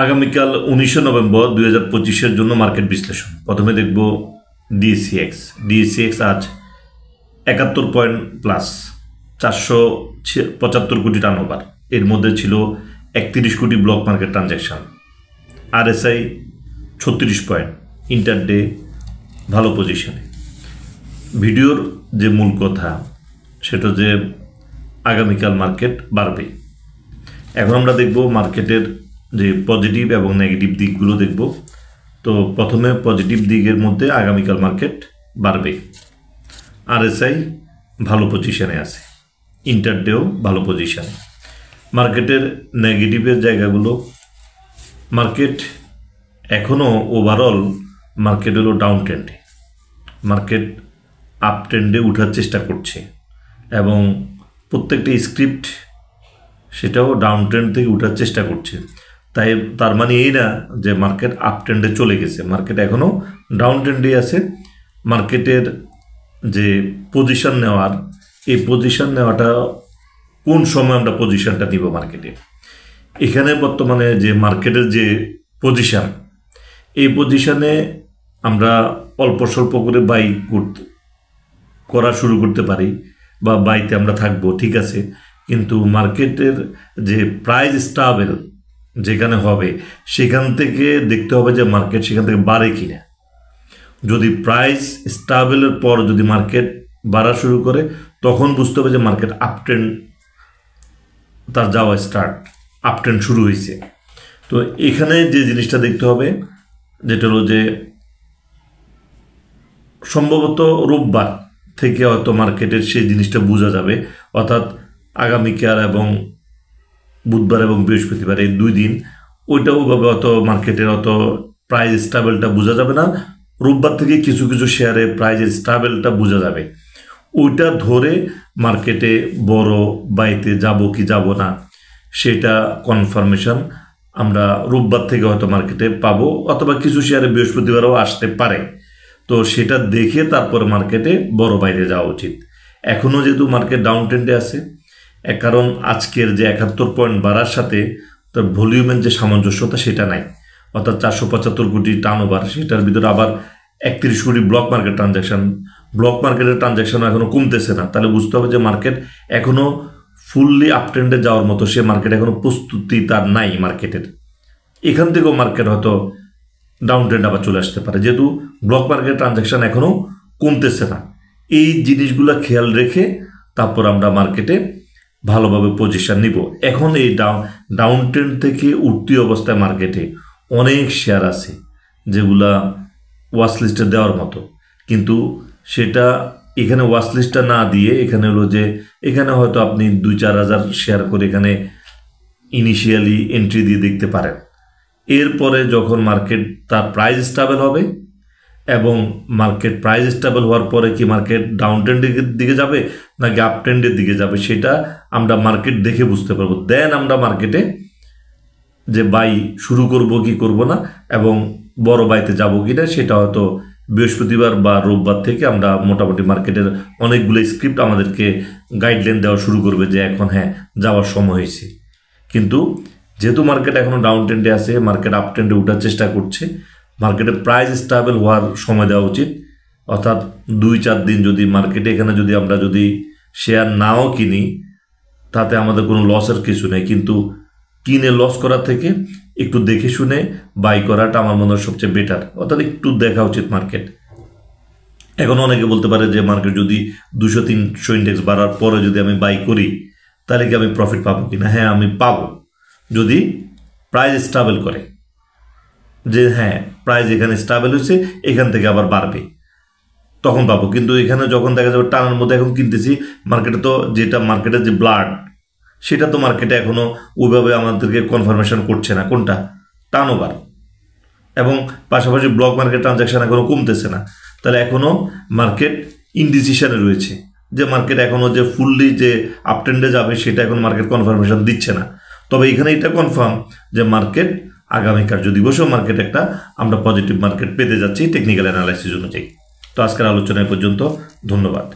আগামীকাল 19 নভেম্বর 2025-এর জন্য মার্কেট বিশ্লেষণ। প্রথমে দেখব ডিএসসিএক্স আজ 71 পয়েন্ট প্লাস, 475 কোটি টার্নওভার। এর মধ্যে ছিল 31 কোটি block market transaction. RSI 36 point, intraday ভালো পজিশনে। ভিডিওর যে মূল কথা সেটা যে আগামীকাল মার্কেট বাড়বে। এখন আমরা দেখব মার্কেটের যে পজিটিভ এবং নেগেটিভ দিকগুলো দেখব। তো প্রথমে পজিটিভ দিকের মধ্যে আগামীকাল মার্কেট বাড়বে। আরএসআই ভালো পজিশনে আছে, ইন্টারডেও ভালো পজিশনে। মার্কেটের নেগেটিভের জায়গাগুলো, মার্কেট এখনও ওভারঅল মার্কেট হলো ডাউন ট্রেন্ডে। মার্কেট আপ ট্রেন্ডে উঠার চেষ্টা করছে এবং প্রত্যেকটা স্ক্রিপ্ট সেটাও ডাউন ট্রেন্ড থেকে উঠার চেষ্টা করছে। তাই তার মানে এই না যে মার্কেট আপ ট্রেন্ডে চলে গেছে, মার্কেট এখনও ডাউন ট্রেন্ডে আছে। মার্কেটের যে পজিশন নেওয়ার, এই পজিশন নেওয়াটা কোন সময় আমরা পজিশনটা নিব মার্কেটে। এখানে বর্তমানে যে মার্কেটের যে পজিশন, এই পজিশনে আমরা অল্প স্বল্প করে বাই করা শুরু করতে পারি বা বাইতে আমরা থাকবো, ঠিক আছে। কিন্তু মার্কেটের যে প্রাইস স্টেবল যেখানে হবে সেখান থেকে দেখতে হবে যে মার্কেট সেখান থেকে বাড়ে কিনা। যদি প্রাইস স্টেবলের পর যদি মার্কেট বাড়া শুরু করে তখন বুঝতে হবে যে মার্কেট আপ ট্রেন্ড তার যাওয়া স্টার্ট, আপ ট্রেন্ড শুরু হয়েছে। তো এখানে যে জিনিসটা দেখতে হবে যেটা হলো যে সম্ভবত রোববার থেকে হয়তো মার্কেটের সেই জিনিসটা বোঝা যাবে। অর্থাৎ আগামীকাল এবং বুধবার এবং বৃহস্পতিবার এই 2 দিন ওইটা ওইভাবে অত মার্কেটের অত প্রাইস স্টেবলটা বোঝা যাবে না। রোববার থেকে কিছু কিছু শেয়ারে প্রাইজের স্টেবলটা বোঝা যাবে। ওইটা ধরে মার্কেটে বড় বাইতে যাব কি যাব না সেটা কনফার্মেশন আমরা রোববার থেকে হয়তো মার্কেটে পাবো, অথবা কিছু শেয়ারে বৃহস্পতিবারও আসতে পারে। তো সেটা দেখে তারপরে মার্কেটে বড় বাইরে যাওয়া উচিত। এখনও যেহেতু মার্কেট ডাউন ট্রেন্ডে আছে, কারণ আজকের যে 71 পয়েন্ট বাড়ার সাথে তার ভলিউমের যে সামঞ্জস্যতা সেটা নাই। অর্থাৎ 475 কোটি টার্নওভার, সেটার ভিতরে আবার 31 কোটি ব্লক মার্কেট ট্রানজ্যাকশন। ব্লক মার্কেটের ট্রানজ্যাকশনও এখনও কমতেছে না। তাহলে বুঝতে হবে যে মার্কেট এখনও ফুললি আপ ট্রেন্ডে যাওয়ার মতো সে মার্কেট এখনও প্রস্তুতি তার নাই মার্কেটের। এখান থেকেও মার্কেট হয়তো ডাউন ট্রেন্ড আবার চলে আসতে পারে, যেহেতু ব্লক মার্কেট ট্রানজ্যাকশন এখনও কমতেছে না। এই জিনিসগুলো খেয়াল রেখে তারপর আমরা মার্কেটে ভালোভাবে পজিশন নিব। এখন এই ডাউন ট্রেন্ড থেকে উঠতি অবস্থায় মার্কেটে অনেক শেয়ার আছে যেগুলা ওয়াচ লিস্টে দেওয়ার মতো, কিন্তু সেটা এখানে ওয়াচ লিস্টটা না দিয়ে এখানে হলো যে এখানে হয়তো আপনি 2-4 হাজার শেয়ার করে এখানে ইনিশিয়ালি এন্ট্রি দিয়ে দেখতে পারেন। এরপরে যখন মার্কেট তার প্রাইস স্টেবল হবে এবং মার্কেট প্রাইস স্টেবল হওয়ার পরে কি মার্কেট ডাউন ট্রেন্ডের দিকে যাবে নাকি আপ ট্রেন্ডের দিকে যাবে সেটা আমরা মার্কেট দেখে বুঝতে পারবো। দেন আমরা মার্কেটে যে বাই শুরু করব কি করব না এবং বড় বাইতে যাব কি না সেটা হয়তো বৃহস্পতিবার বা রোববার থেকে আমরা মোটামুটি মার্কেটের অনেকগুলো স্ক্রিপ্ট আমাদেরকে গাইডলাইন দেওয়া শুরু করবে যে এখন হ্যাঁ যাওয়ার সময় হয়েছে। কিন্তু যেহেতু মার্কেট এখনও ডাউন ট্রেন্ডে আছে, মার্কেট আপ ট্রেন্ডে ওঠার চেষ্টা করছে, মার্কেটের প্রাইস স্টেবল হওয়ার সময় দেওয়া উচিত। অর্থাৎ 2-4 দিন যদি মার্কেটে এখানে যদি আমরা যদি শেয়ার নাও কিনি তাতে আমাদের কোনো লসের কিছু নেই, কিন্তু কিনে লস করার থেকে একটু দেখে শুনে বাই করাটা আমার মনে হয় সবচেয়ে বেটার। অর্থাৎ একটু দেখা উচিত মার্কেট। এখন অনেকে বলতে পারে যে মার্কেট যদি 200-300 ইন্ডেক্স বাড়ার পরে যদি আমি বাই করি তাহলে কি আমি প্রফিট পাবো কিনা? হ্যাঁ, আমি পাবো যদি প্রাইস স্টেবল করে, যে হ্যাঁ প্রাইস এখানে স্টেবল হয়েছে এখান থেকে আবার বাড়বে তখন পাবো। কিন্তু এখানে যখন দেখা যাবে টানার মধ্যে এখন কিনতেছি, মার্কেটে তো যেটা মার্কেটের যে ব্লাড সেটা তো মার্কেটে এখনও ওইভাবে আমাদেরকে কনফার্মেশন করছে না কোনটা টার্নওভার, এবং পাশাপাশি ব্লক মার্কেট ট্রানজ্যাকশন এখনও কমতেছে না। তাহলে এখনও মার্কেট ইনডিসিশনে রয়েছে যে মার্কেট এখনও যে ফুললি যে আপ ট্রেন্ডে যাবে সেটা এখন মার্কেট কনফার্মেশন দিচ্ছে না। তবে এখানে এটা কনফার্ম যে মার্কেট আগামী কার্য দিবসেও মার্কেট একটা আমরা পজিটিভ মার্কেট পেতে যাচ্ছি টেকনিক্যাল অ্যানালাইসিস অনুযায়ী। তো আজকের আলোচনা পর্যন্ত, ধন্যবাদ।